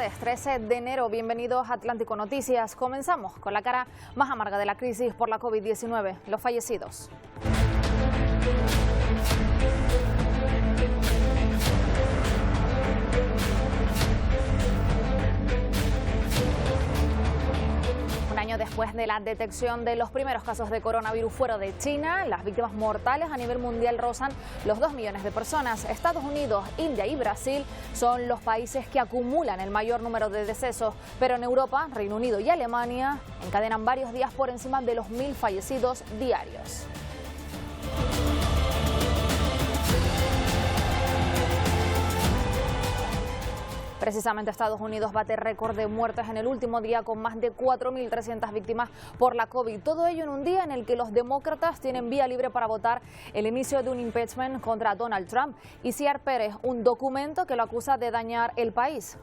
tardes, 13 de enero. Bienvenidos a Atlántico Noticias. Comenzamos con la cara más amarga de la crisis por la COVID-19, los fallecidos. Un año después de la detección de los primeros casos de coronavirus fuera de China, las víctimas mortales a nivel mundial rozan los 2 millones de personas. Estados Unidos, India y Brasil son los países que acumulan el mayor número de decesos, pero en Europa, Reino Unido y Alemania encadenan varios días por encima de los 1000 fallecidos diarios. Precisamente Estados Unidos bate récord de muertes en el último día con más de 4.300 víctimas por la COVID. Todo ello en un día en el que los demócratas tienen vía libre para votar el inicio de un impeachment contra Donald Trump. Y Siar Pérez, un documento que lo acusa de dañar el país.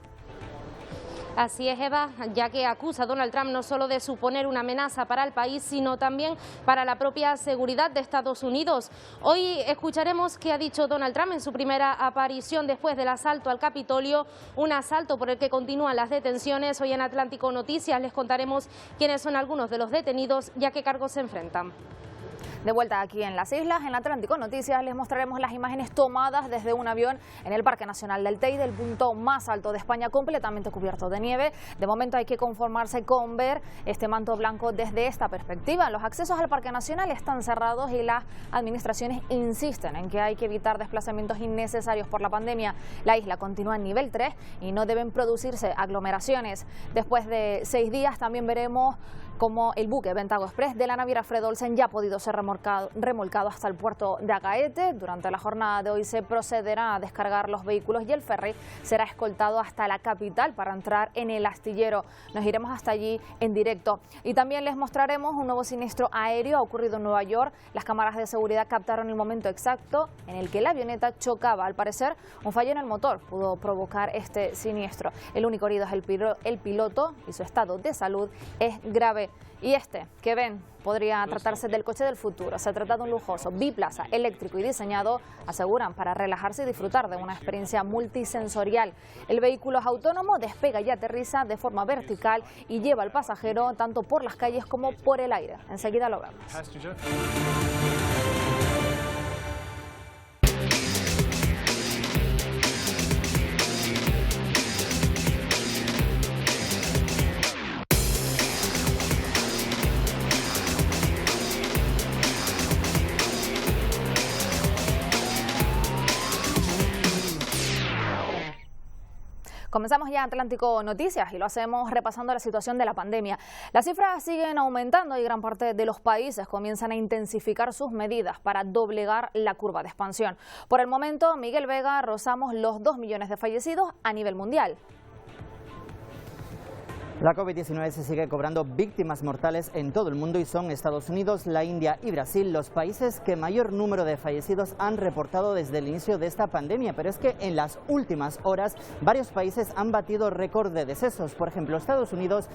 Así es, Eva, ya que acusa a Donald Trump no solo de suponer una amenaza para el país, sino también para la propia seguridad de Estados Unidos. Hoy escucharemos qué ha dicho Donald Trump en su primera aparición después del asalto al Capitolio, un asalto por el que continúan las detenciones. Hoy en Atlántico Noticias les contaremos quiénes son algunos de los detenidos y a qué cargos se enfrentan. De vuelta aquí en las islas, en Atlántico Noticias, les mostraremos las imágenes tomadas desde un avión en el Parque Nacional del Teide, el punto más alto de España, completamente cubierto de nieve. De momento hay que conformarse con ver este manto blanco desde esta perspectiva. Los accesos al Parque Nacional están cerrados y las administraciones insisten en que hay que evitar desplazamientos innecesarios por la pandemia. La isla continúa en nivel 3 y no deben producirse aglomeraciones. Después de 6 días también veremos cómo el buque Ventago Express de la naviera Fred Olsen ya ha podido ser remolcado hasta el puerto de Agaete. Durante la jornada de hoy se procederá a descargar los vehículos y el ferry será escoltado hasta la capital para entrar en el astillero. Nos iremos hasta allí en directo. Y también les mostraremos un nuevo siniestro aéreo. Ha ocurrido en Nueva York. Las cámaras de seguridad captaron el momento exacto en el que la avioneta chocaba. Al parecer, un fallo en el motor pudo provocar este siniestro. El único herido es el piloto y su estado de salud es grave. Y este que ven podría tratarse del coche del futuro. Se trata de un lujoso biplaza eléctrico y diseñado, aseguran, para relajarse y disfrutar de una experiencia multisensorial. El vehículo es autónomo, despega y aterriza de forma vertical y lleva al pasajero tanto por las calles como por el aire. Enseguida lo vemos. Comenzamos ya Atlántico Noticias y lo hacemos repasando la situación de la pandemia. Las cifras siguen aumentando y gran parte de los países comienzan a intensificar sus medidas para doblegar la curva de expansión. Por el momento, Miguel Vega, rozamos los 2 millones de fallecidos a nivel mundial. La COVID-19 se sigue cobrando víctimas mortales en todo el mundo y son Estados Unidos, la India y Brasil los países que mayor número de fallecidos han reportado desde el inicio de esta pandemia. Pero es que en las últimas horas varios países han batido récord de decesos. Por ejemplo, Estados Unidos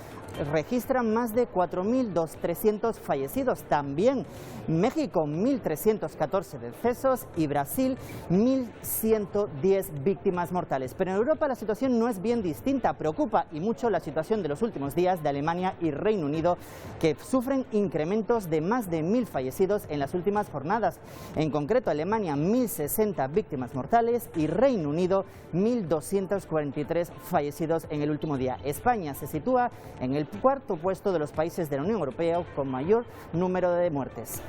registra más de 4.300 fallecidos. También México, 1.314 decesos y Brasil, 1.110 víctimas mortales. Pero en Europa la situación no es bien distinta. Preocupa y mucho la situación de los últimos días de Alemania y Reino Unido, que sufren incrementos de más de 1.000 fallecidos en las últimas jornadas. En concreto, Alemania, 1.060 víctimas mortales y Reino Unido, 1.243 fallecidos en el último día. España se sitúa en el cuarto puesto de los países de la Unión Europea con mayor número de muertes.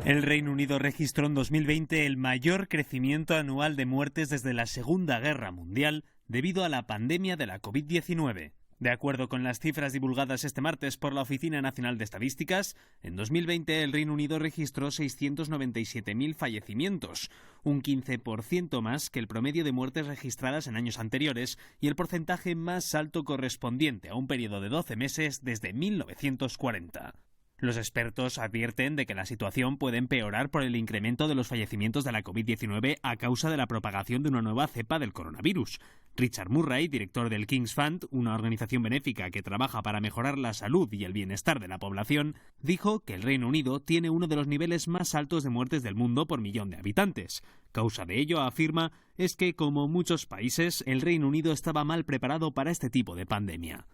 El Reino Unido registró en 2020 el mayor crecimiento anual de muertes desde la Segunda Guerra Mundial debido a la pandemia de la COVID-19. De acuerdo con las cifras divulgadas este martes por la Oficina Nacional de Estadísticas, en 2020 el Reino Unido registró 697.000 fallecimientos, un 15% más que el promedio de muertes registradas en años anteriores y el porcentaje más alto correspondiente a un periodo de 12 meses desde 1940. Los expertos advierten de que la situación puede empeorar por el incremento de los fallecimientos de la COVID-19 a causa de la propagación de una nueva cepa del coronavirus. Richard Murray, director del King's Fund, una organización benéfica que trabaja para mejorar la salud y el bienestar de la población, dijo que el Reino Unido tiene uno de los niveles más altos de muertes del mundo por millón de habitantes. Causa de ello, afirma, es que, como muchos países, el Reino Unido estaba mal preparado para este tipo de pandemia.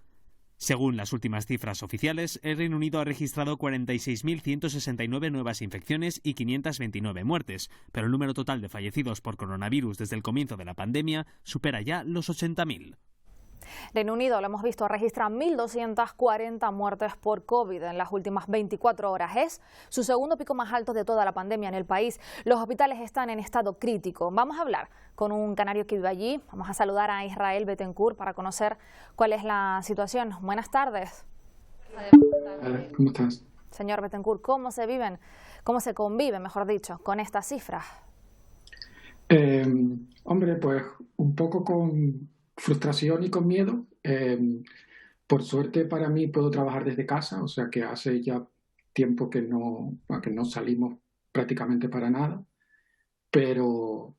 Según las últimas cifras oficiales, el Reino Unido ha registrado 46.169 nuevas infecciones y 529 muertes, pero el número total de fallecidos por coronavirus desde el comienzo de la pandemia supera ya los 80.000. Reino Unido, lo hemos visto, registra 1.240 muertes por COVID en las últimas 24 horas. Es su segundo pico más alto de toda la pandemia en el país. Los hospitales están en estado crítico. Vamos a hablar con un canario que vive allí. Vamos a saludar a Israel Bettencourt para conocer cuál es la situación. Buenas tardes. Hola, ¿cómo estás? Señor Bettencourt, ¿cómo se convive, mejor dicho, con estas cifras? Hombre, pues un poco con frustración y con miedo. Por suerte para mí puedo trabajar desde casa, o sea que hace ya tiempo que no salimos prácticamente para nada, pero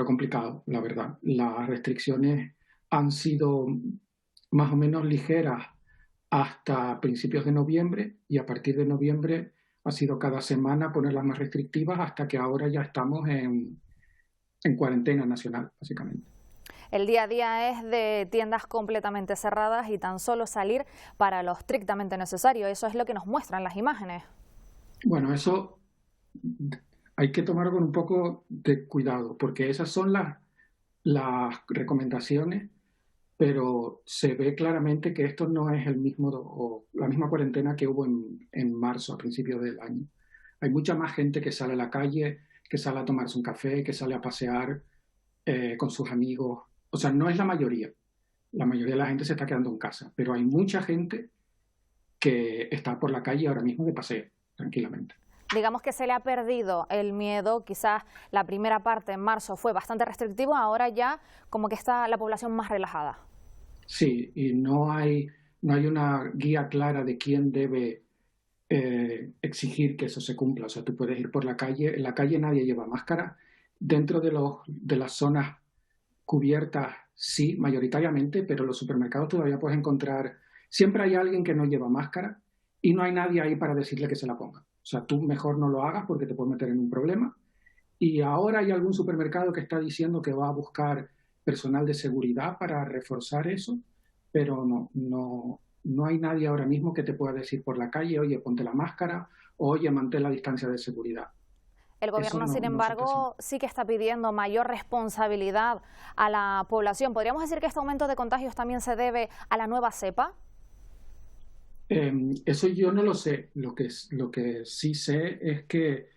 complicado, la verdad. Las restricciones han sido más o menos ligeras hasta principios de noviembre y a partir de noviembre ha sido cada semana ponerlas más restrictivas hasta que ahora ya estamos en cuarentena nacional, básicamente. El día a día es de tiendas completamente cerradas y tan solo salir para lo estrictamente necesario. Eso es lo que nos muestran las imágenes. Bueno, eso hay que tomarlo con un poco de cuidado, porque esas son las recomendaciones, pero se ve claramente que esto no es la misma cuarentena que hubo en marzo, a principios del año. Hay mucha más gente que sale a la calle, que sale a tomarse un café, que sale a pasear con sus amigos. O sea, no es la mayoría. La mayoría de la gente se está quedando en casa, pero hay mucha gente que está por la calle ahora mismo de paseo, tranquilamente. Digamos que se le ha perdido el miedo. Quizás la primera parte en marzo fue bastante restrictivo, ahora ya como que está la población más relajada. Sí, y no hay una guía clara de quién debe exigir que eso se cumpla. O sea, tú puedes ir por la calle, en la calle nadie lleva máscara, dentro de las zonas cubiertas sí, mayoritariamente, pero en los supermercados todavía puedes encontrar, siempre hay alguien que no lleva máscara y no hay nadie ahí para decirle que se la ponga. O sea, tú mejor no lo hagas porque te puedes meter en un problema. Y ahora hay algún supermercado que está diciendo que va a buscar personal de seguridad para reforzar eso, pero no hay nadie ahora mismo que te pueda decir por la calle, oye, ponte la máscara, o oye, mantén la distancia de seguridad. El gobierno, sin embargo, sí que está pidiendo mayor responsabilidad a la población. ¿Podríamos decir que este aumento de contagios también se debe a la nueva cepa? Eso yo no lo sé. Lo que sí sé es que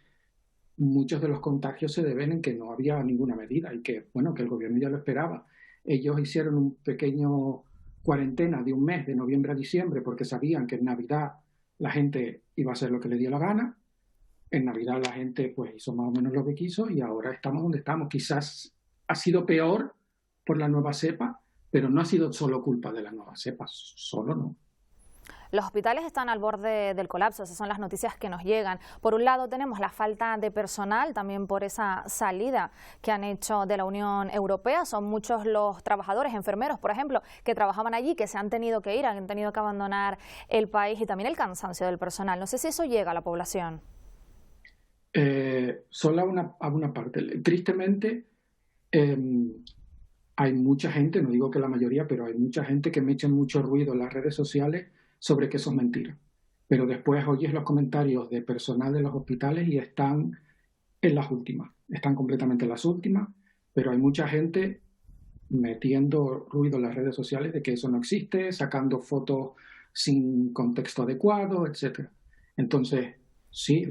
muchos de los contagios se deben en que no había ninguna medida y que, bueno, que el gobierno ya lo esperaba. Ellos hicieron un pequeño cuarentena de un mes, de noviembre a diciembre, porque sabían que en Navidad la gente iba a hacer lo que le dio la gana. En Navidad la gente pues hizo más o menos lo que quiso y ahora estamos donde estamos. Quizás ha sido peor por la nueva cepa, pero no ha sido solo culpa de la nueva cepa, solo no. Los hospitales están al borde del colapso, esas son las noticias que nos llegan. Por un lado tenemos la falta de personal, también por esa salida que han hecho de la Unión Europea. Son muchos los trabajadores, enfermeros, por ejemplo, que trabajaban allí, que se han tenido que ir, han tenido que abandonar el país, y también el cansancio del personal. No sé si eso llega a la población. Solo a una parte. Tristemente, hay mucha gente, no digo que la mayoría, pero hay mucha gente que me echa mucho ruido en las redes sociales sobre que eso es mentira. Pero después oyes los comentarios de personal de los hospitales y están en las últimas. Están completamente en las últimas, pero hay mucha gente metiendo ruido en las redes sociales de que eso no existe, sacando fotos sin contexto adecuado, etc. Entonces, sí,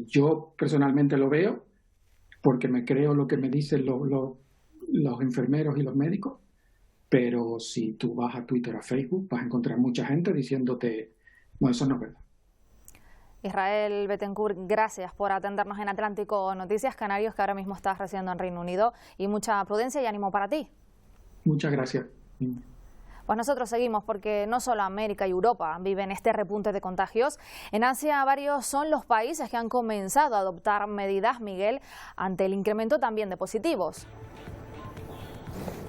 yo personalmente lo veo porque me creo lo que me dicen los enfermeros y los médicos, pero si tú vas a Twitter o a Facebook vas a encontrar mucha gente diciéndote, no, eso no es verdad. Israel Bettencourt, gracias por atendernos en Atlántico Noticias Canarios, que ahora mismo estás residiendo en Reino Unido, y mucha prudencia y ánimo para ti. Muchas gracias. Pues nosotros seguimos, porque no solo América y Europa viven este repunte de contagios. En Asia varios son los países que han comenzado a adoptar medidas, Miguel, ante el incremento también de positivos.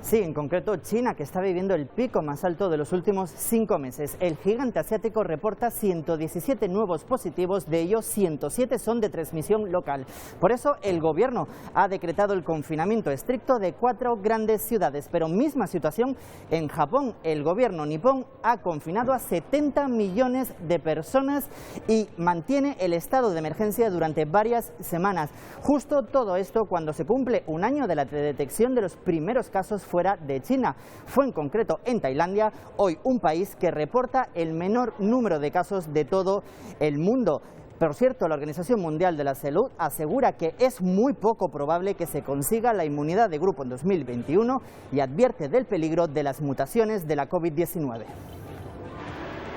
Sí, en concreto China, que está viviendo el pico más alto de los últimos 5 meses. El gigante asiático reporta 117 nuevos positivos, de ellos 107 son de transmisión local. Por eso el gobierno ha decretado el confinamiento estricto de 4 grandes ciudades. Pero misma situación en Japón. El gobierno nipón ha confinado a 70 millones de personas y mantiene el estado de emergencia durante varias semanas. Justo todo esto cuando se cumple un año de la detección de los primeros casos fuera de China. Fue en concreto en Tailandia, hoy un país que reporta el menor número de casos de todo el mundo. Por cierto, la Organización Mundial de la Salud asegura que es muy poco probable que se consiga la inmunidad de grupo en 2021 y advierte del peligro de las mutaciones de la COVID-19.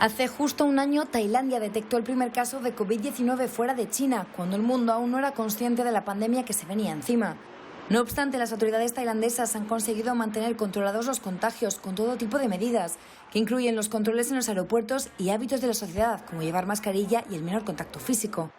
Hace justo un año, Tailandia detectó el primer caso de COVID-19 fuera de China, cuando el mundo aún no era consciente de la pandemia que se venía encima. No obstante, las autoridades tailandesas han conseguido mantener controlados los contagios con todo tipo de medidas, que incluyen los controles en los aeropuertos y hábitos de la sociedad, como llevar mascarilla y el menor contacto físico.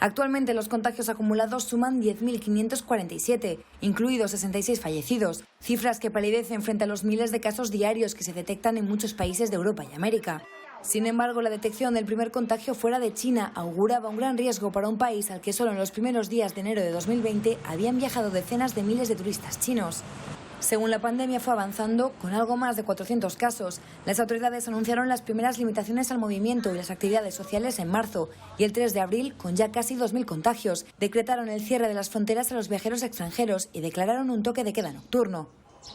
Actualmente los contagios acumulados suman 10.547, incluidos 66 fallecidos, cifras que palidecen frente a los miles de casos diarios que se detectan en muchos países de Europa y América. Sin embargo, la detección del primer contagio fuera de China auguraba un gran riesgo para un país al que solo en los primeros días de enero de 2020 habían viajado decenas de miles de turistas chinos. Según la pandemia fue avanzando, con algo más de 400 casos, las autoridades anunciaron las primeras limitaciones al movimiento y las actividades sociales en marzo, y el 3 de abril, con ya casi 2.000 contagios, decretaron el cierre de las fronteras a los viajeros extranjeros y declararon un toque de queda nocturno.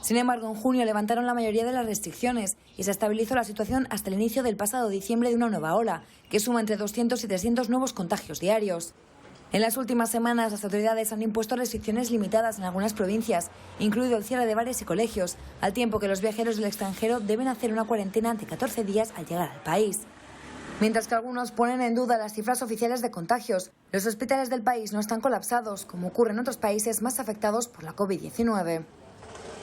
Sin embargo, en junio levantaron la mayoría de las restricciones y se estabilizó la situación hasta el inicio del pasado diciembre de una nueva ola, que suma entre 200 y 300 nuevos contagios diarios. En las últimas semanas, las autoridades han impuesto restricciones limitadas en algunas provincias, incluido el cierre de bares y colegios, al tiempo que los viajeros del extranjero deben hacer una cuarentena de 14 días al llegar al país. Mientras que algunos ponen en duda las cifras oficiales de contagios, los hospitales del país no están colapsados, como ocurre en otros países más afectados por la COVID-19.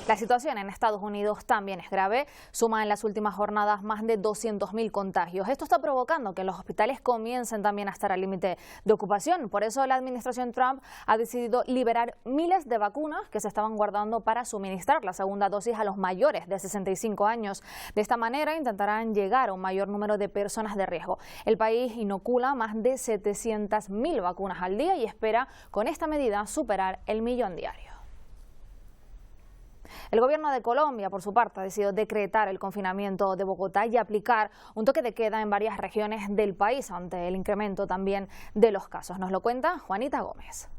La situación en Estados Unidos también es grave. Suma en las últimas jornadas más de 200.000 contagios. Esto está provocando que los hospitales comiencen también a estar al límite de ocupación. Por eso la administración Trump ha decidido liberar miles de vacunas que se estaban guardando para suministrar la segunda dosis a los mayores de 65 años. De esta manera intentarán llegar a un mayor número de personas de riesgo. El país inocula más de 700.000 vacunas al día y espera con esta medida superar el 1.000.000 diario. El gobierno de Colombia, por su parte, ha decidido decretar el confinamiento de Bogotá y aplicar un toque de queda en varias regiones del país ante el incremento también de los casos. Nos lo cuenta Juanita Gómez.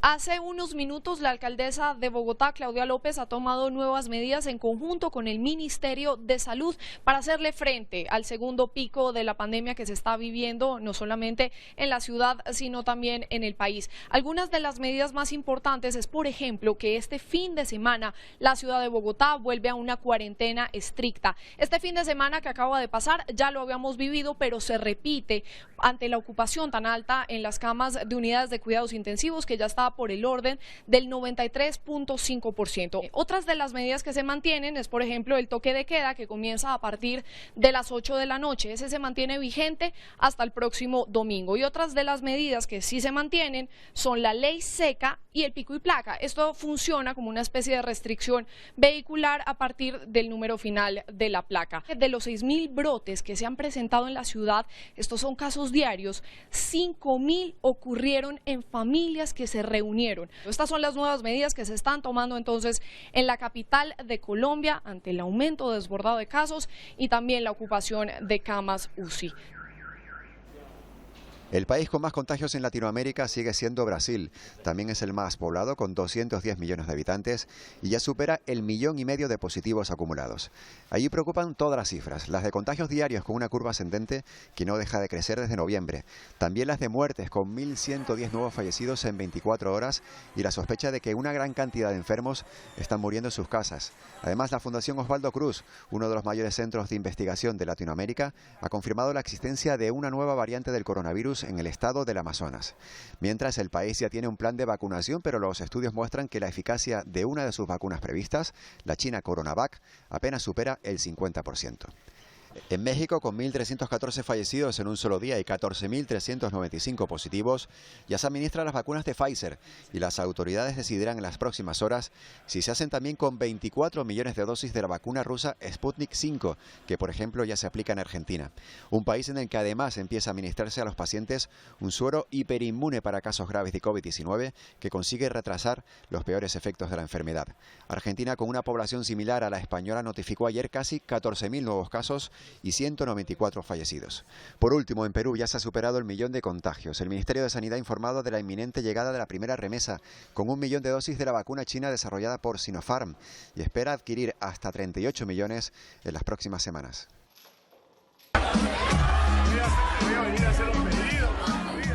Hace unos minutos la alcaldesa de Bogotá, Claudia López, ha tomado nuevas medidas en conjunto con el Ministerio de Salud para hacerle frente al segundo pico de la pandemia que se está viviendo no solamente en la ciudad sino también en el país. Algunas de las medidas más importantes es, por ejemplo, que este fin de semana la ciudad de Bogotá vuelve a una cuarentena estricta. Este fin de semana que acaba de pasar ya lo habíamos vivido, pero se repite ante la ocupación tan alta en las camas de unidades de cuidados intensivos, que ya está por el orden del 93.5%. Otras de las medidas que se mantienen es, por ejemplo, el toque de queda, que comienza a partir de las 8 de la noche. Ese se mantiene vigente hasta el próximo domingo. Y otras de las medidas que sí se mantienen son la ley seca y el pico y placa. Esto funciona como una especie de restricción vehicular a partir del número final de la placa. De los 6.000 brotes que se han presentado en la ciudad, estos son casos diarios, 5.000 ocurrieron en familias que se reunieron. Estas son las nuevas medidas que se están tomando entonces en la capital de Colombia ante el aumento desbordado de casos y también la ocupación de camas UCI. El país con más contagios en Latinoamérica sigue siendo Brasil. También es el más poblado, con 210 millones de habitantes, y ya supera el 1,5 millones de positivos acumulados. Allí preocupan todas las cifras, las de contagios diarios con una curva ascendente que no deja de crecer desde noviembre. También las de muertes, con 1.110 nuevos fallecidos en 24 horas y la sospecha de que una gran cantidad de enfermos están muriendo en sus casas. Además, la Fundación Osvaldo Cruz, uno de los mayores centros de investigación de Latinoamérica, ha confirmado la existencia de una nueva variante del coronavirus en el estado del Amazonas. Mientras, el país ya tiene un plan de vacunación, pero los estudios muestran que la eficacia de una de sus vacunas previstas, la china CoronaVac, apenas supera el 50%. En México, con 1.314 fallecidos en un solo día y 14.395 positivos, ya se administran las vacunas de Pfizer y las autoridades decidirán en las próximas horas si se hacen también con 24 millones de dosis de la vacuna rusa Sputnik V, que por ejemplo ya se aplica en Argentina. Un país en el que además empieza a administrarse a los pacientes un suero hiperinmune para casos graves de COVID-19 que consigue retrasar los peores efectos de la enfermedad. Argentina, con una población similar a la española, notificó ayer casi 14.000 nuevos casos y 194 fallecidos. Por último, en Perú ya se ha superado el 1.000.000 de contagios. El Ministerio de Sanidad ha informado de la inminente llegada de la primera remesa, con 1.000.000 de dosis de la vacuna china desarrollada por Sinopharm, y espera adquirir hasta 38 millones en las próximas semanas.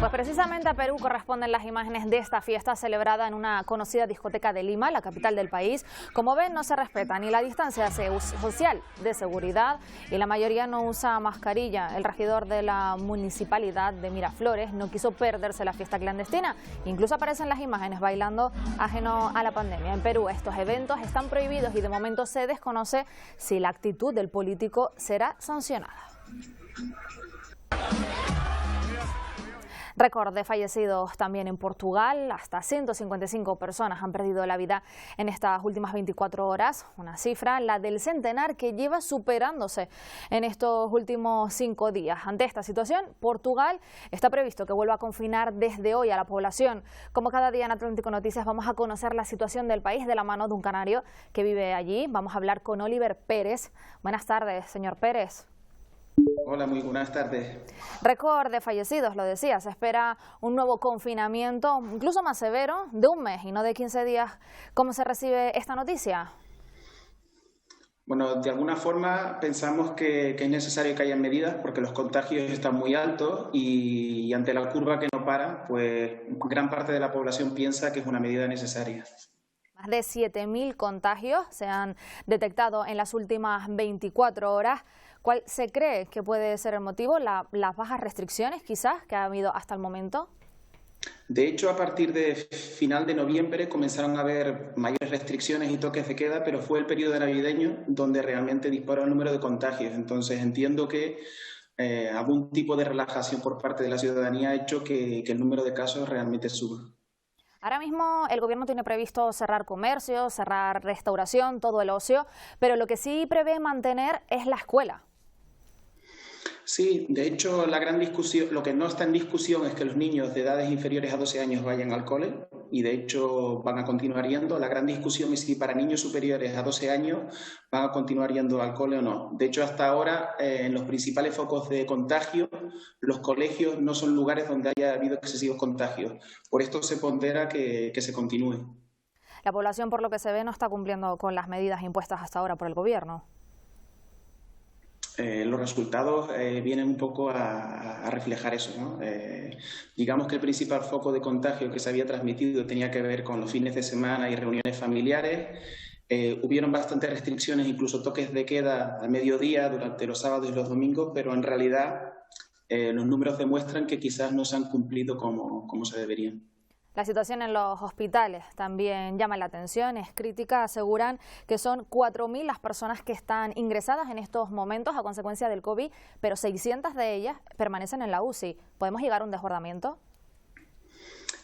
Pues precisamente a Perú corresponden las imágenes de esta fiesta celebrada en una conocida discoteca de Lima, la capital del país. Como ven, no se respeta ni la distancia social de seguridad y la mayoría no usa mascarilla. El regidor de la municipalidad de Miraflores no quiso perderse la fiesta clandestina. Incluso aparecen las imágenes bailando ajeno a la pandemia. En Perú estos eventos están prohibidos y de momento se desconoce si la actitud del político será sancionada. Récord de fallecidos también en Portugal. Hasta 155 personas han perdido la vida en estas últimas 24 horas. Una cifra, la del centenar, que lleva superándose en estos últimos 5 días. Ante esta situación, Portugal está previsto que vuelva a confinar desde hoy a la población. Como cada día en Atlántico Noticias vamos a conocer la situación del país de la mano de un canario que vive allí. Vamos a hablar con Oliver Pérez. Buenas tardes, señor Pérez. Hola, muy buenas tardes. Récord de fallecidos, lo decía, se espera un nuevo confinamiento, incluso más severo, de un mes y no de 15 días. ¿Cómo se recibe esta noticia? Bueno, de alguna forma pensamos que es necesario que haya medidas porque los contagios están muy altos y ante la curva que no para, pues gran parte de la población piensa que es una medida necesaria. Más de 7.000 contagios se han detectado en las últimas 24 horas. ¿Cuál se cree que puede ser el motivo? ¿Las bajas restricciones quizás que ha habido hasta el momento? De hecho, a partir de final de noviembre comenzaron a haber mayores restricciones y toques de queda, pero fue el periodo navideño donde realmente disparó el número de contagios. Entonces entiendo que algún tipo de relajación por parte de la ciudadanía ha hecho que el número de casos realmente suba. Ahora mismo el gobierno tiene previsto cerrar comercio, cerrar restauración, todo el ocio, pero lo que sí prevé mantener es la escuela. Sí, de hecho, la gran discusión, lo que no está en discusión es que los niños de edades inferiores a 12 años vayan al cole y de hecho van a continuar yendo. La gran discusión es si para niños superiores a 12 años van a continuar yendo al cole o no. De hecho, hasta ahora, en los principales focos de contagio, los colegios no son lugares donde haya habido excesivos contagios. Por esto se pondera que se continúe. La población, por lo que se ve, no está cumpliendo con las medidas impuestas hasta ahora por el gobierno. Los resultados vienen un poco a reflejar eso, ¿no? Digamos que el principal foco de contagio que se había transmitido tenía que ver con los fines de semana y reuniones familiares. Hubieron bastantes restricciones, incluso toques de queda a mediodía durante los sábados y los domingos, pero en realidad los números demuestran que quizás no se han cumplido como se deberían. La situación en los hospitales también llama la atención, es crítica. Aseguran que son 4.000 las personas que están ingresadas en estos momentos a consecuencia del COVID, pero 600 de ellas permanecen en la UCI. ¿Podemos llegar a un desbordamiento?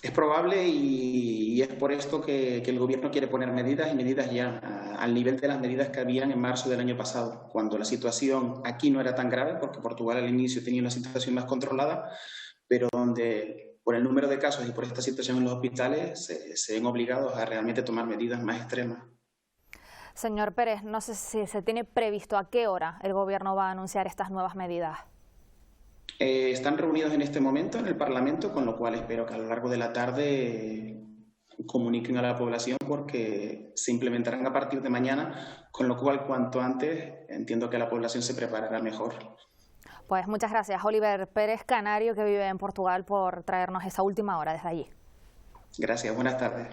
Es probable y es por esto que el gobierno quiere poner medidas y medidas ya al nivel de las medidas que habían en marzo del año pasado, cuando la situación aquí no era tan grave, porque Portugal al inicio tenía una situación más controlada, pero donde por el número de casos y por esta situación en los hospitales se ven obligados a realmente tomar medidas más extremas. Señor Pérez, no sé si se tiene previsto a qué hora el gobierno va a anunciar estas nuevas medidas. Están reunidos en este momento en el Parlamento, con lo cual espero que a lo largo de la tarde comuniquen a la población porque se implementarán a partir de mañana, con lo cual cuanto antes entiendo que la población se preparará mejor. Pues muchas gracias, Oliver Pérez, canario que vive en Portugal, por traernos esa última hora desde allí. Gracias, buenas tardes.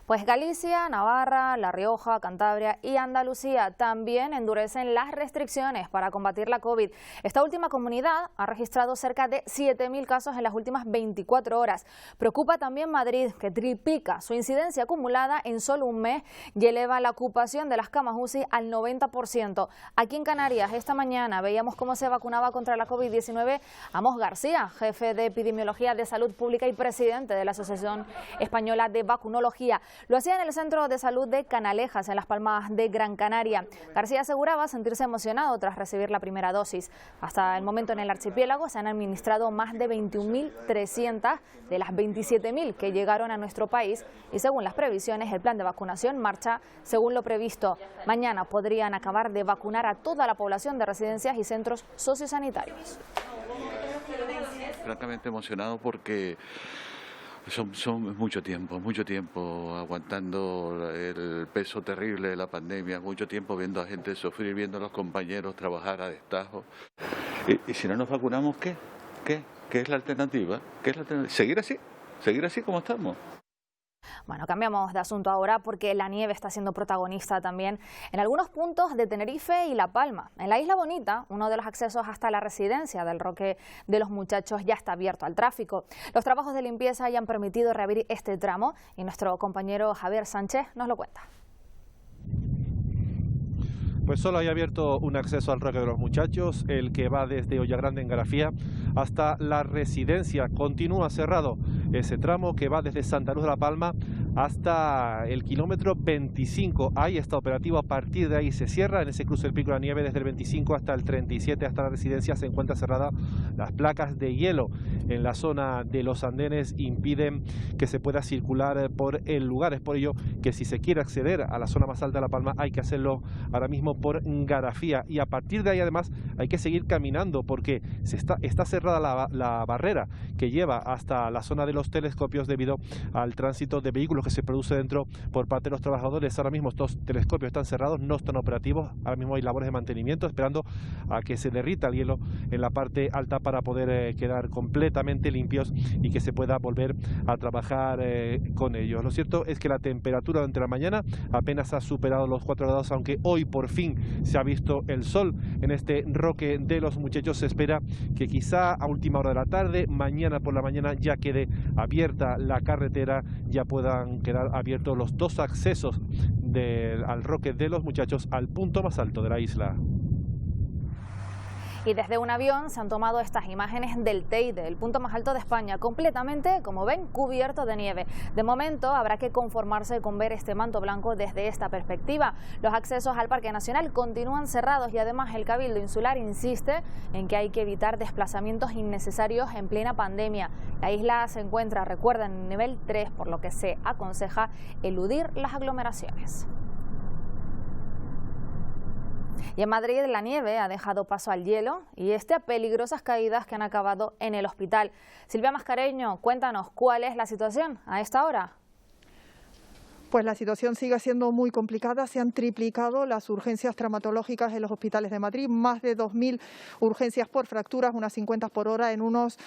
Pues Galicia, Navarra, La Rioja, Cantabria y Andalucía también endurecen las restricciones para combatir la COVID. Esta última comunidad ha registrado cerca de 7.000 casos en las últimas 24 horas. Preocupa también Madrid, que triplica su incidencia acumulada en solo un mes y eleva la ocupación de las camas UCI al 90%. Aquí en Canarias, esta mañana veíamos cómo se vacunaba contra la COVID-19 Amos García, jefe de Epidemiología de Salud Pública y presidente de la Asociación Española de Vacunología. Lo hacía en el Centro de Salud de Canalejas, en Las Palmas de Gran Canaria. García aseguraba sentirse emocionado tras recibir la primera dosis. Hasta el momento en el archipiélago se han administrado más de 21.300 de las 27.000 que llegaron a nuestro país y según las previsiones el plan de vacunación marcha según lo previsto. Mañana podrían acabar de vacunar a toda la población de residencias y centros sociosanitarios. Francamente emocionado porque son mucho tiempo aguantando el peso terrible de la pandemia, mucho tiempo viendo a gente sufrir, viendo a los compañeros trabajar a destajo. Y si no nos vacunamos, ¿qué? ¿Qué es la alternativa? ¿Seguir así como estamos? Bueno, cambiamos de asunto ahora porque la nieve está siendo protagonista también en algunos puntos de Tenerife y La Palma. En la Isla Bonita, uno de los accesos hasta la residencia del Roque de los Muchachos ya está abierto al tráfico. Los trabajos de limpieza ya han permitido reabrir este tramo y nuestro compañero Javier Sánchez nos lo cuenta. Pues solo hay abierto un acceso al Roque de los Muchachos, el que va desde Ollagrande en Garafía hasta la residencia. Continúa cerrado ese tramo que va desde Santa Luz de la Palma hasta el kilómetro 25. Ahí está operativo, a partir de ahí se cierra. En ese cruce del Pico de la Nieve desde el 25 hasta el 37, hasta la residencia, se encuentra cerrada. Las placas de hielo en la zona de los andenes impiden que se pueda circular por el lugar. Es por ello que si se quiere acceder a la zona más alta de La Palma hay que hacerlo ahora mismo por Garafía, y a partir de ahí además hay que seguir caminando porque está cerrada la barrera que lleva hasta la zona de los telescopios debido al tránsito de vehículos que se produce dentro por parte de los trabajadores. Ahora mismo estos telescopios están cerrados, no están operativos, ahora mismo hay labores de mantenimiento esperando a que se derrita el hielo en la parte alta para poder quedar completamente limpios y que se pueda volver a trabajar con ellos. Lo cierto es que la temperatura durante la mañana apenas ha superado los 4 grados, aunque hoy por fin se ha visto el sol en este Roque de los Muchachos. Se espera que quizá a última hora de la tarde, mañana por la mañana, ya quede abierta la carretera, ya puedan quedar abiertos los dos accesos al Roque de los Muchachos, al punto más alto de la isla. Y desde un avión se han tomado estas imágenes del Teide, el punto más alto de España, completamente, como ven, cubierto de nieve. De momento habrá que conformarse con ver este manto blanco desde esta perspectiva. Los accesos al Parque Nacional continúan cerrados y además el Cabildo Insular insiste en que hay que evitar desplazamientos innecesarios en plena pandemia. La isla se encuentra, recuerden, en nivel 3, por lo que se aconseja eludir las aglomeraciones. Y en Madrid la nieve ha dejado paso al hielo y a peligrosas caídas que han acabado en el hospital. Silvia Mascareño, cuéntanos cuál es la situación a esta hora. Pues la situación sigue siendo muy complicada. Se han triplicado las urgencias traumatológicas en los hospitales de Madrid, más de 2.000 urgencias por fracturas, unas 50 por hora en unos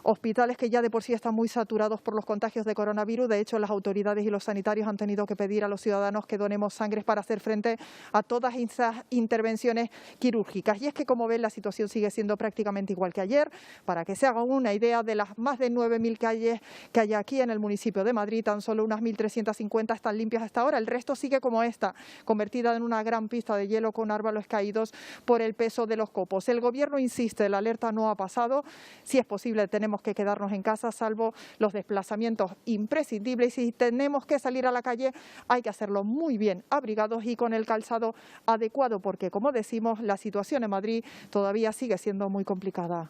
hospitales que ya de por sí están muy saturados por los contagios de coronavirus. De hecho, las autoridades y los sanitarios han tenido que pedir a los ciudadanos que donemos sangre para hacer frente a todas esas intervenciones quirúrgicas. Y es que, como ven, la situación sigue siendo prácticamente igual que ayer. Para que se hagan una idea, de las más de 9.000 calles que hay aquí en el municipio de Madrid, tan solo unas 1.350 están limpias hasta ahora. El resto sigue como esta, convertida en una gran pista de hielo con árboles caídos por el peso de los copos. El Gobierno insiste, la alerta no ha pasado. Si es posible, tenemos que quedarnos en casa, salvo los desplazamientos imprescindibles. Y si tenemos que salir a la calle, hay que hacerlo muy bien abrigados y con el calzado adecuado, porque, como decimos, la situación en Madrid todavía sigue siendo muy complicada.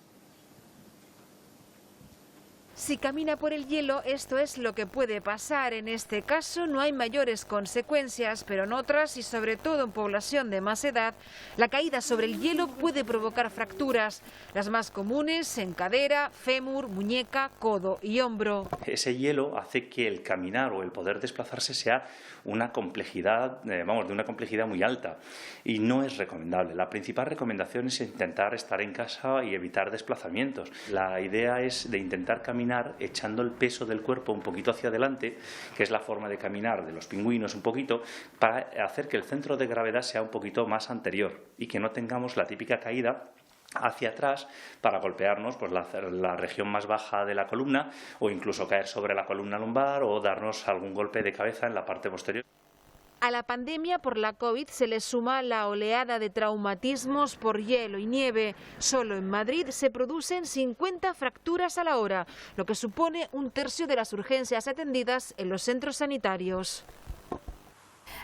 Si camina por el hielo, esto es lo que puede pasar. En este caso no hay mayores consecuencias, pero en otras, y sobre todo en población de más edad, la caída sobre el hielo puede provocar fracturas. Las más comunes en cadera, fémur, muñeca, codo y hombro. Ese hielo hace que el caminar o el poder desplazarse sea una complejidad, de una complejidad muy alta, y no es recomendable. La principal recomendación es intentar estar en casa y evitar desplazamientos. La idea es de intentar caminar caminar echando el peso del cuerpo un poquito hacia adelante, que es la forma de caminar de los pingüinos un poquito, para hacer que el centro de gravedad sea un poquito más anterior y que no tengamos la típica caída hacia atrás para golpearnos pues, la región más baja de la columna o incluso caer sobre la columna lumbar o darnos algún golpe de cabeza en la parte posterior. A la pandemia por la COVID se le suma la oleada de traumatismos por hielo y nieve. Solo en Madrid se producen 50 fracturas a la hora, lo que supone 1/3 de las urgencias atendidas en los centros sanitarios.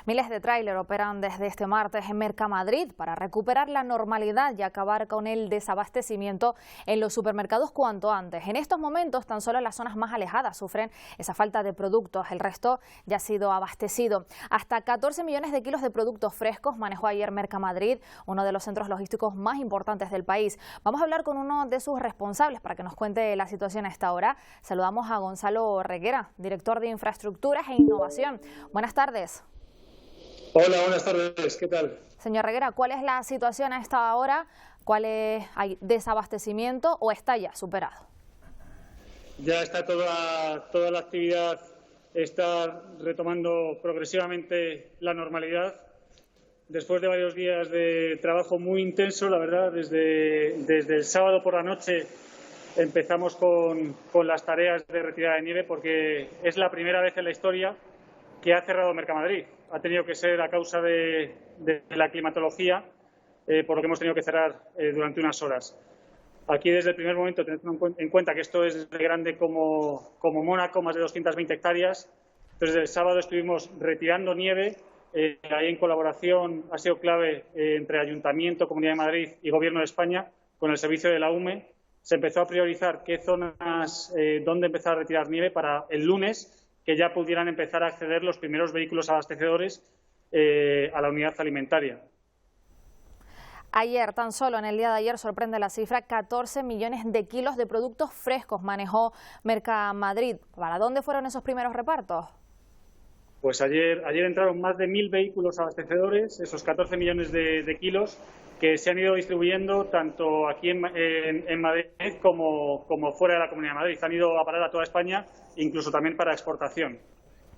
Miles de tráiler operan desde este martes en Mercamadrid para recuperar la normalidad y acabar con el desabastecimiento en los supermercados cuanto antes. En estos momentos, tan solo las zonas más alejadas sufren esa falta de productos. El resto ya ha sido abastecido. Hasta 14 millones de kilos de productos frescos manejó ayer Mercamadrid, uno de los centros logísticos más importantes del país. Vamos a hablar con uno de sus responsables para que nos cuente la situación a esta hora. Saludamos a Gonzalo Reguera, director de Infraestructuras e Innovación. Buenas tardes. Hola, buenas tardes, ¿qué tal? Señor Reguera, ¿cuál es la situación a esta hora? ¿Hay desabastecimiento o está ya superado? Ya está toda la actividad, está retomando progresivamente la normalidad. Después de varios días de trabajo muy intenso, la verdad, desde el sábado por la noche empezamos con las tareas de retirada de nieve porque es la primera vez en la historia que ha cerrado Mercamadrid. Ha tenido que ser a causa de la climatología, por lo que hemos tenido que cerrar durante unas horas. Aquí desde el primer momento tenemos en cuenta que esto es de grande como Mónaco, más de 220 hectáreas. Entonces el sábado estuvimos retirando nieve, ahí en colaboración ha sido clave entre Ayuntamiento, Comunidad de Madrid y Gobierno de España, con el servicio de la UME. Se empezó a priorizar qué zonas, dónde empezar a retirar nieve para el lunes, que ya pudieran empezar a acceder los primeros vehículos abastecedores a la unidad alimentaria. Ayer, tan solo en el día de ayer, sorprende la cifra, 14 millones de kilos de productos frescos manejó Mercamadrid. ¿Para dónde fueron esos primeros repartos? Pues ayer entraron más de 1.000 vehículos abastecedores, esos 14 millones de kilos, que se han ido distribuyendo tanto aquí en Madrid como fuera de la Comunidad de Madrid. Han ido a parar a toda España, incluso también para exportación.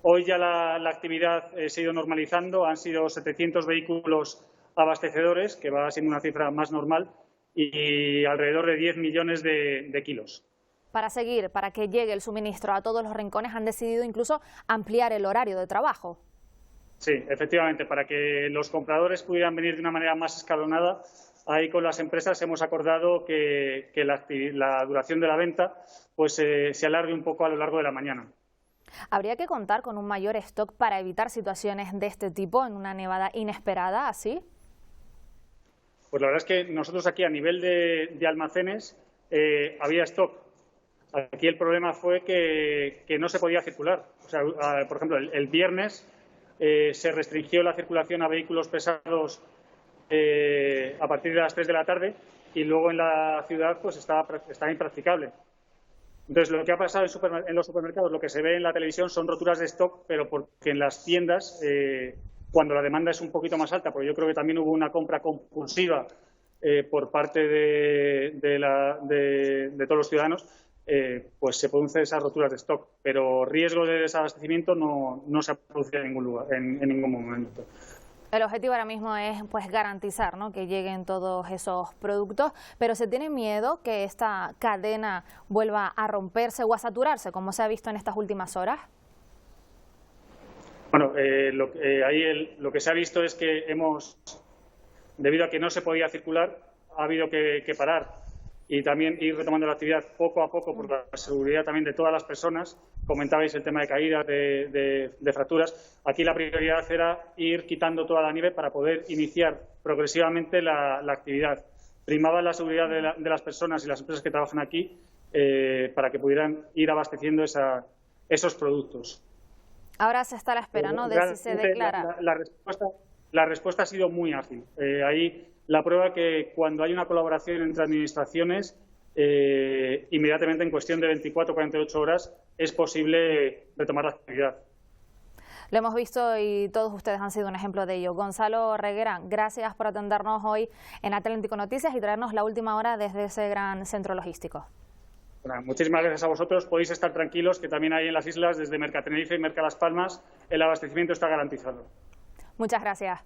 Hoy ya la actividad se ha ido normalizando, han sido 700 vehículos abastecedores, que va siendo una cifra más normal, y alrededor de 10 millones de kilos. Para que llegue el suministro a todos los rincones, han decidido incluso ampliar el horario de trabajo. Sí, efectivamente, para que los compradores pudieran venir de una manera más escalonada, ahí con las empresas hemos acordado que la duración de la venta pues se alargue un poco a lo largo de la mañana. ¿Habría que contar con un mayor stock para evitar situaciones de este tipo en una nevada inesperada así? Pues la verdad es que nosotros aquí a nivel de almacenes había stock. Aquí el problema fue que no se podía circular. O sea, por ejemplo, el viernes se restringió la circulación a vehículos pesados a partir de las 3 de la tarde y luego en la ciudad pues está impracticable. Entonces, lo que ha pasado en los supermercados, lo que se ve en la televisión son roturas de stock, pero porque en las tiendas, cuando la demanda es un poquito más alta, porque yo creo que también hubo una compra compulsiva por parte de todos los ciudadanos, pues se producen esas roturas de stock, pero riesgo de desabastecimiento no se ha producido en ningún lugar, en ningún momento. El objetivo ahora mismo es pues garantizar, ¿no?, que lleguen todos esos productos, pero ¿se tiene miedo que esta cadena vuelva a romperse o a saturarse, como se ha visto en estas últimas horas? Bueno, ahí lo que se ha visto es que debido a que no se podía circular, ha habido que parar y también ir retomando la actividad poco a poco por la seguridad también de todas las personas. Comentabais el tema de caídas, de fracturas. Aquí la prioridad era ir quitando toda la nieve para poder iniciar progresivamente la actividad. Primaba la seguridad de las personas y las empresas que trabajan aquí para que pudieran ir abasteciendo esos productos. Ahora se está a la espera, ¿no?, de si se declara. La respuesta ha sido muy ágil. Ahí la prueba que cuando hay una colaboración entre administraciones, inmediatamente en cuestión de 24 o 48 horas es posible retomar la actividad. Lo hemos visto y todos ustedes han sido un ejemplo de ello. Gonzalo Reguera, gracias por atendernos hoy en Atlántico Noticias y traernos la última hora desde ese gran centro logístico. Bueno, muchísimas gracias a vosotros. Podéis estar tranquilos que también hay en las islas, desde Mercatenerife y Mercalas Palmas, el abastecimiento está garantizado. Muchas gracias.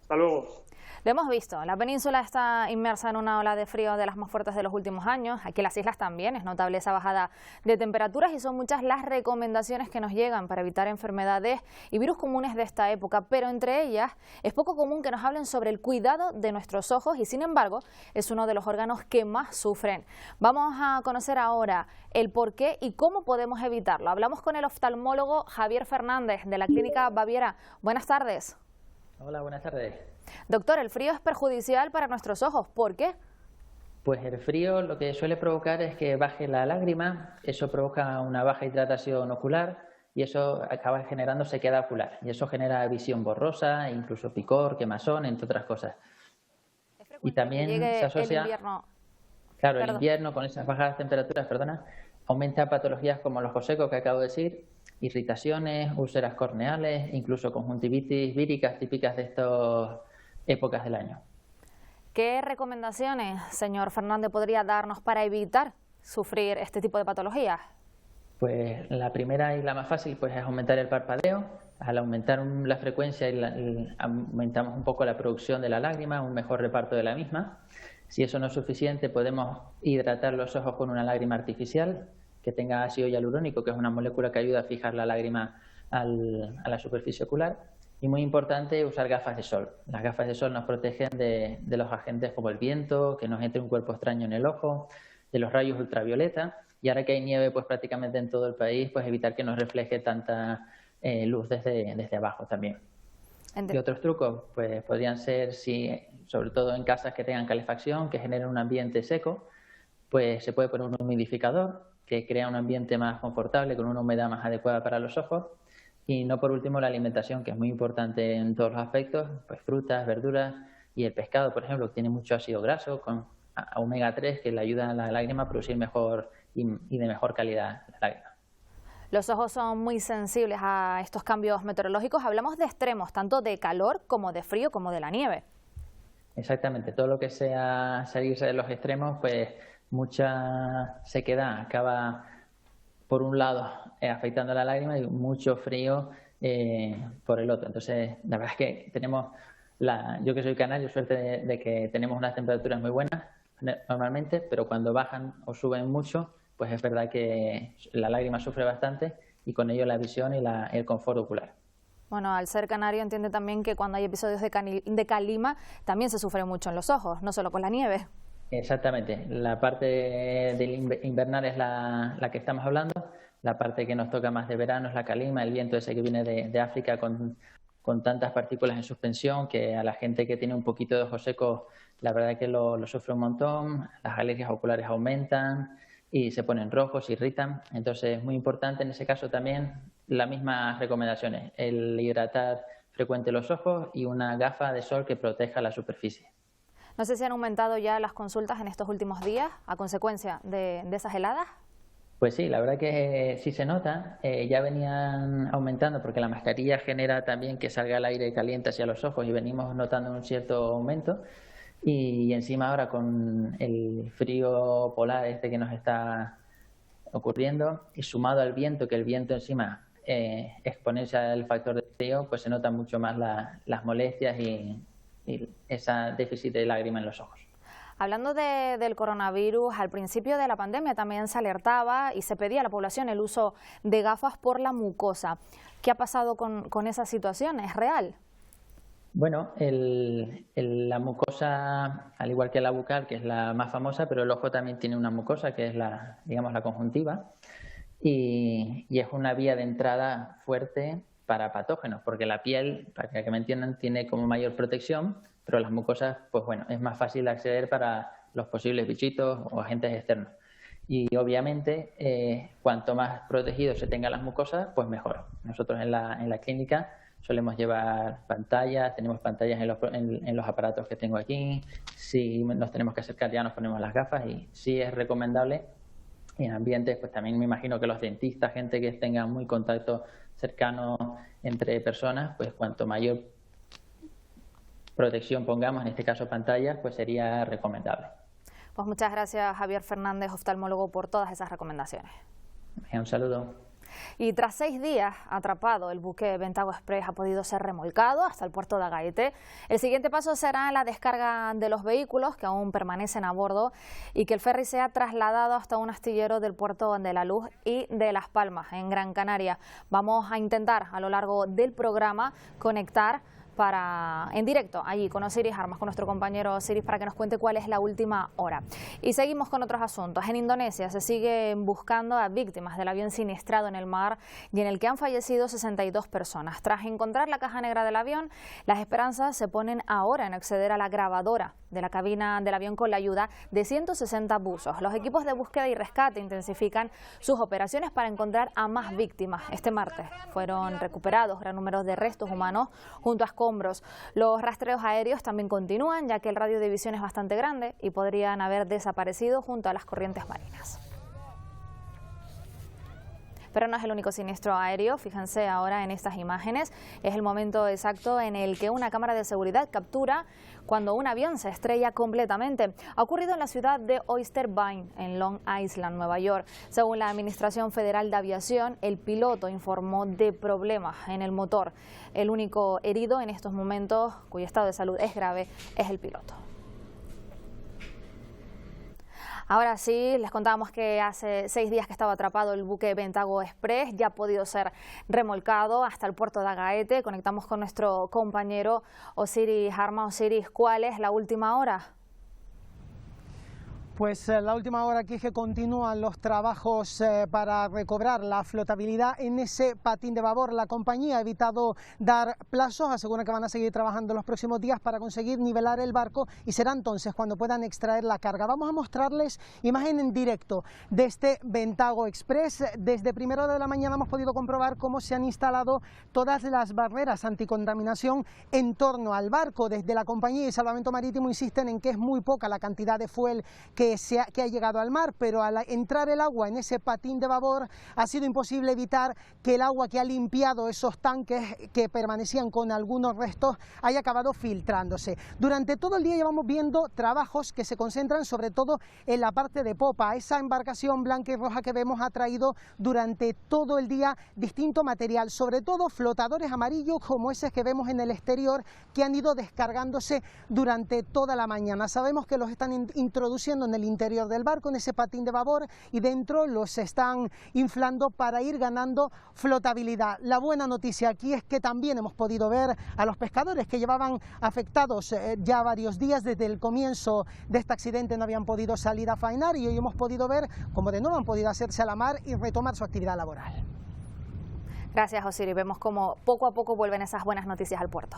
Hasta luego. Lo hemos visto, la península está inmersa en una ola de frío de las más fuertes de los últimos años. Aquí en las islas también es notable esa bajada de temperaturas y son muchas las recomendaciones que nos llegan para evitar enfermedades y virus comunes de esta época, pero entre ellas es poco común que nos hablen sobre el cuidado de nuestros ojos y sin embargo es uno de los órganos que más sufren. Vamos a conocer ahora el por qué y cómo podemos evitarlo. Hablamos con el oftalmólogo Javier Fernández de la Clínica Baviera. Buenas tardes. Hola, buenas tardes. Doctor, el frío es perjudicial para nuestros ojos. ¿Por qué? Pues el frío lo que suele provocar es que baje la lágrima, eso provoca una baja hidratación ocular y eso acaba generando sequedad ocular. Y eso genera visión borrosa, incluso picor, quemazón, entre otras cosas. Y también se asocia... el invierno. Claro, el invierno con esas bajas temperaturas, aumenta patologías como los ojos secos que acabo de decir, irritaciones, úlceras corneales, incluso conjuntivitis víricas típicas de estas épocas del año. ¿Qué recomendaciones, señor Fernández, podría darnos para evitar sufrir este tipo de patologías? Pues la primera y la más fácil pues es aumentar el parpadeo. Al aumentar la frecuencia aumentamos un poco la producción de la lágrima, un mejor reparto de la misma. Si eso no es suficiente, podemos hidratar los ojos con una lágrima artificial que tenga ácido hialurónico, que es una molécula que ayuda a fijar la lágrima a la superficie ocular. Y muy importante, usar gafas de sol. Las gafas de sol nos protegen de los agentes como el viento, que nos entre un cuerpo extraño en el ojo, de los rayos ultravioleta. Y ahora que hay nieve pues prácticamente en todo el país, pues evitar que nos refleje tanta luz desde abajo también. Y otros trucos pues podrían ser, sobre todo en casas que tengan calefacción, que generen un ambiente seco, pues se puede poner un humidificador que crea un ambiente más confortable, con una humedad más adecuada para los ojos. Y no por último la alimentación, que es muy importante en todos los aspectos, pues frutas, verduras y el pescado, por ejemplo, que tiene mucho ácido graso con omega 3 que le ayuda a la lágrima a producir mejor y de mejor calidad la lágrima. Los ojos son muy sensibles a estos cambios meteorológicos. Hablamos de extremos, tanto de calor como de frío como de la nieve. Exactamente, todo lo que sea salirse de los extremos, pues mucha sequedad acaba por un lado afectando a la lágrima y mucho frío por el otro. Entonces, la verdad es que tenemos, yo que soy canario, suerte de que tenemos unas temperaturas muy buenas normalmente, pero cuando bajan o suben mucho, pues es verdad que la lágrima sufre bastante y con ello la visión y el confort ocular. Bueno, al ser canario entiende también que cuando hay episodios de calima también se sufre mucho en los ojos, no solo con la nieve. Exactamente, la parte del invernal es la que estamos hablando, la parte que nos toca más de verano es la calima, el viento ese que viene de África con tantas partículas en suspensión que a la gente que tiene un poquito de ojos secos la verdad es que lo sufre un montón, las alergias oculares aumentan y se ponen rojos, se irritan, entonces es muy importante en ese caso también las mismas recomendaciones, el hidratar frecuente los ojos y una gafa de sol que proteja la superficie. No sé si han aumentado ya las consultas en estos últimos días a consecuencia de esas heladas. Pues sí, la verdad que sí se nota, ya venían aumentando porque la mascarilla genera también que salga el aire caliente hacia los ojos y venimos notando un cierto aumento y encima ahora con el frío polar que nos está ocurriendo y sumado al viento, que el viento encima exponencia el factor de frío, pues se notan mucho más las molestias y ese déficit de lágrima en los ojos. Hablando del coronavirus, al principio de la pandemia también se alertaba y se pedía a la población el uso de gafas por la mucosa. ¿Qué ha pasado con esa situación? ¿Es real? Bueno, la mucosa, al igual que la bucal, que es la más famosa, pero el ojo también tiene una mucosa, que es la conjuntiva, y es una vía de entrada fuerte para patógenos, porque la piel, para que me entiendan, tiene como mayor protección, pero las mucosas, pues bueno, es más fácil de acceder para los posibles bichitos o agentes externos. Y obviamente, cuanto más protegidos se tengan las mucosas, pues mejor. Nosotros en la clínica solemos llevar pantallas, tenemos pantallas en los aparatos que tengo aquí. Si nos tenemos que acercar ya nos ponemos las gafas y sí es recomendable. Y en ambientes, pues también me imagino que los dentistas, gente que tenga muy contacto cercano entre personas, pues cuanto mayor protección pongamos, en este caso pantallas, pues sería recomendable. Pues muchas gracias, Javier Fernández, oftalmólogo, por todas esas recomendaciones. Un saludo. Y tras 6 días atrapado, el buque Bentago Express ha podido ser remolcado hasta el puerto de Agaete. El siguiente paso será la descarga de los vehículos que aún permanecen a bordo y que el ferry sea trasladado hasta un astillero del puerto de La Luz y de Las Palmas, en Gran Canaria. Vamos a intentar a lo largo del programa conectar en directo allí con Osiris Armas, con nuestro compañero Osiris, para que nos cuente cuál es la última hora. Y seguimos con otros asuntos. En Indonesia se siguen buscando a víctimas del avión siniestrado en el mar y en el que han fallecido 62 personas. Tras encontrar la caja negra del avión, las esperanzas se ponen ahora en acceder a la grabadora de la cabina del avión con la ayuda de 160 buzos. Los equipos de búsqueda y rescate intensifican sus operaciones para encontrar a más víctimas. Este martes fueron recuperados gran número de restos humanos junto a escombros. Los rastreos aéreos también continúan, ya que el radio de visión es bastante grande y podrían haber desaparecido junto a las corrientes marinas. Pero no es el único siniestro aéreo. Fíjense ahora en estas imágenes. Es el momento exacto en el que una cámara de seguridad captura cuando un avión se estrella completamente. Ha ocurrido en la ciudad de Oyster Bay, en Long Island, Nueva York. Según la Administración Federal de Aviación, el piloto informó de problemas en el motor. El único herido en estos momentos, cuyo estado de salud es grave, es el piloto. Ahora sí, les contábamos que hace 6 días que estaba atrapado el buque Bentago Express, ya ha podido ser remolcado hasta el puerto de Agaete. Conectamos con nuestro compañero Osiris Armas. Osiris, ¿cuál es la última hora? Pues la última hora aquí es que continúan los trabajos para recobrar la flotabilidad en ese patín de babor. La compañía ha evitado dar plazos, asegura que van a seguir trabajando los próximos días para conseguir nivelar el barco y será entonces cuando puedan extraer la carga. Vamos a mostrarles imagen en directo de este Bentago Express. Desde primera hora de la mañana hemos podido comprobar cómo se han instalado todas las barreras anticontaminación en torno al barco. Desde la compañía y Salvamento Marítimo insisten en que es muy poca la cantidad de fuel que ha llegado al mar, pero al entrar el agua en ese patín de babor ha sido imposible evitar que el agua que ha limpiado esos tanques que permanecían con algunos restos haya acabado filtrándose. Durante todo el día llevamos viendo trabajos que se concentran sobre todo en la parte de popa. Esa embarcación blanca y roja que vemos ha traído durante todo el día distinto material, sobre todo flotadores amarillos como ese que vemos en el exterior, que han ido descargándose durante toda la mañana. Sabemos que los están introduciendo en el interior del barco, en ese patín de babor, y dentro los están inflando para ir ganando flotabilidad. La buena noticia aquí es que también hemos podido ver a los pescadores que llevaban afectados ya varios días. Desde el comienzo de este accidente no habían podido salir a faenar y hoy hemos podido ver cómo de nuevo han podido hacerse a la mar y retomar su actividad laboral. Gracias, Osiris. Vemos cómo poco a poco vuelven esas buenas noticias al puerto.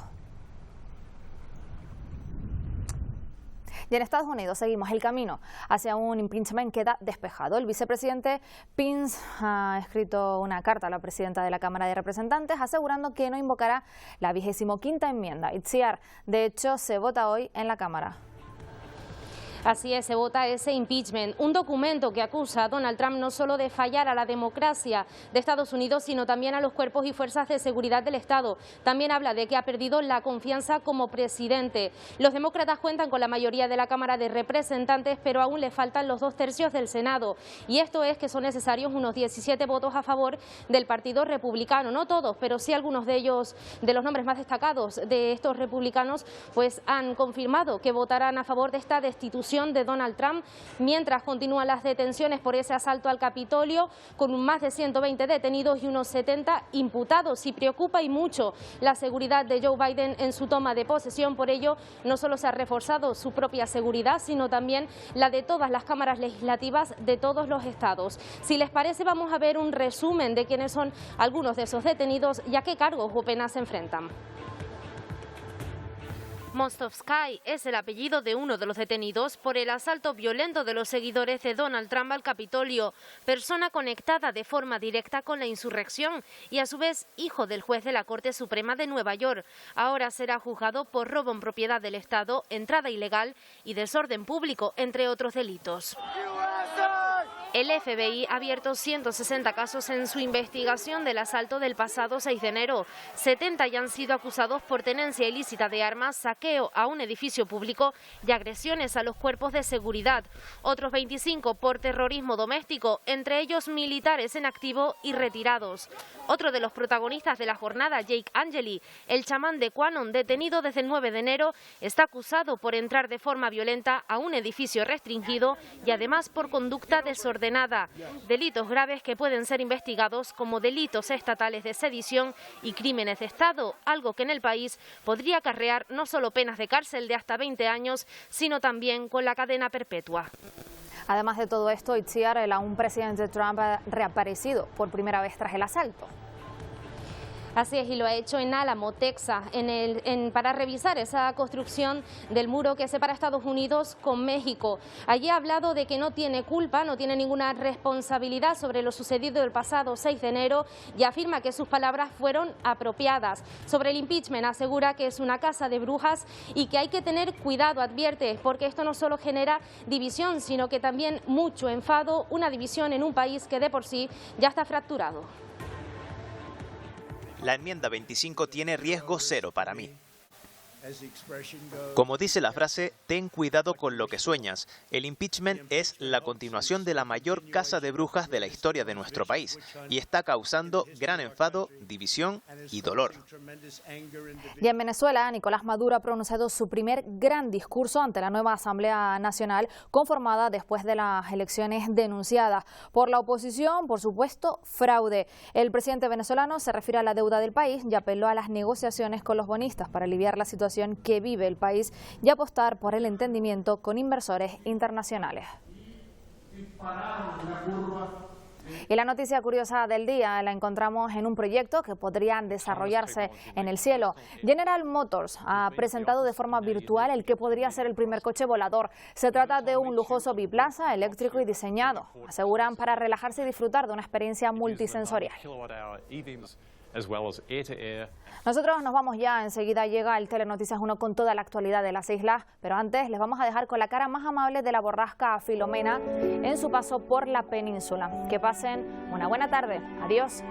Y en Estados Unidos seguimos, el camino hacia un impeachment queda despejado. El vicepresidente Pence ha escrito una carta a la presidenta de la Cámara de Representantes asegurando que no invocará la 25ª enmienda. Itziar, de hecho, se vota hoy en la Cámara. Así es, se vota ese impeachment, un documento que acusa a Donald Trump no solo de fallar a la democracia de Estados Unidos, sino también a los cuerpos y fuerzas de seguridad del Estado. También habla de que ha perdido la confianza como presidente. Los demócratas cuentan con la mayoría de la Cámara de Representantes, pero aún le faltan los 2/3 del Senado. Y esto es que son necesarios unos 17 votos a favor del Partido Republicano. No todos, pero sí algunos de ellos, de los nombres más destacados de estos republicanos, pues han confirmado que votarán a favor de esta destitución de Donald Trump, mientras continúan las detenciones por ese asalto al Capitolio, con más de 120 detenidos y unos 70 imputados. Y preocupa y mucho la seguridad de Joe Biden en su toma de posesión. Por ello, no solo se ha reforzado su propia seguridad, sino también la de todas las cámaras legislativas de todos los estados. Si les parece, vamos a ver un resumen de quiénes son algunos de esos detenidos y a qué cargos o penas se enfrentan. Mostovsky es el apellido de uno de los detenidos por el asalto violento de los seguidores de Donald Trump al Capitolio, persona conectada de forma directa con la insurrección y a su vez hijo del juez de la Corte Suprema de Nueva York. Ahora será juzgado por robo en propiedad del Estado, entrada ilegal y desorden público, entre otros delitos. El FBI ha abierto 160 casos en su investigación del asalto del pasado 6 de enero. 70 ya han sido acusados por tenencia ilícita de armas, saqueo a un edificio público y agresiones a los cuerpos de seguridad. Otros 25 por terrorismo doméstico, entre ellos militares en activo y retirados. Otro de los protagonistas de la jornada, Jake Angeli, el chamán de QAnon, detenido desde el 9 de enero, está acusado por entrar de forma violenta a un edificio restringido y además por conducta desordenada. Delitos graves que pueden ser investigados como delitos estatales de sedición y crímenes de Estado, algo que en el país podría acarrear no solo penas de cárcel de hasta 20 años, sino también con la cadena perpetua. Además de todo esto, Itziar, el aún presidente Trump ha reaparecido por primera vez tras el asalto. Así es, y lo ha hecho en Álamo, Texas, para revisar esa construcción del muro que separa Estados Unidos con México. Allí ha hablado de que no tiene culpa, no tiene ninguna responsabilidad sobre lo sucedido el pasado 6 de enero y afirma que sus palabras fueron apropiadas. Sobre el impeachment asegura que es una casa de brujas y que hay que tener cuidado, advierte, porque esto no solo genera división, sino que también mucho enfado, una división en un país que de por sí ya está fracturado. La enmienda 25 tiene riesgo cero para mí. Como dice la frase, ten cuidado con lo que sueñas. El impeachment es la continuación de la mayor caza de brujas de la historia de nuestro país y está causando gran enfado, división y dolor. Y en Venezuela, Nicolás Maduro ha pronunciado su primer gran discurso ante la nueva Asamblea Nacional, conformada después de las elecciones denunciadas por la oposición, por supuesto, fraude. El presidente venezolano se refiere a la deuda del país y apeló a las negociaciones con los bonistas para aliviar la situación que vive el país y apostar por el entendimiento con inversores internacionales. Y la noticia curiosa del día la encontramos en un proyecto que podría desarrollarse en el cielo. General Motors ha presentado de forma virtual el que podría ser el primer coche volador. Se trata de un lujoso biplaza eléctrico y diseñado, aseguran, para relajarse y disfrutar de una experiencia multisensorial. Nosotros nos vamos ya, enseguida llega el Telenoticias 1 con toda la actualidad de las islas, pero antes les vamos a dejar con la cara más amable de la borrasca Filomena en su paso por la península. Que pasen una buena tarde. Adiós.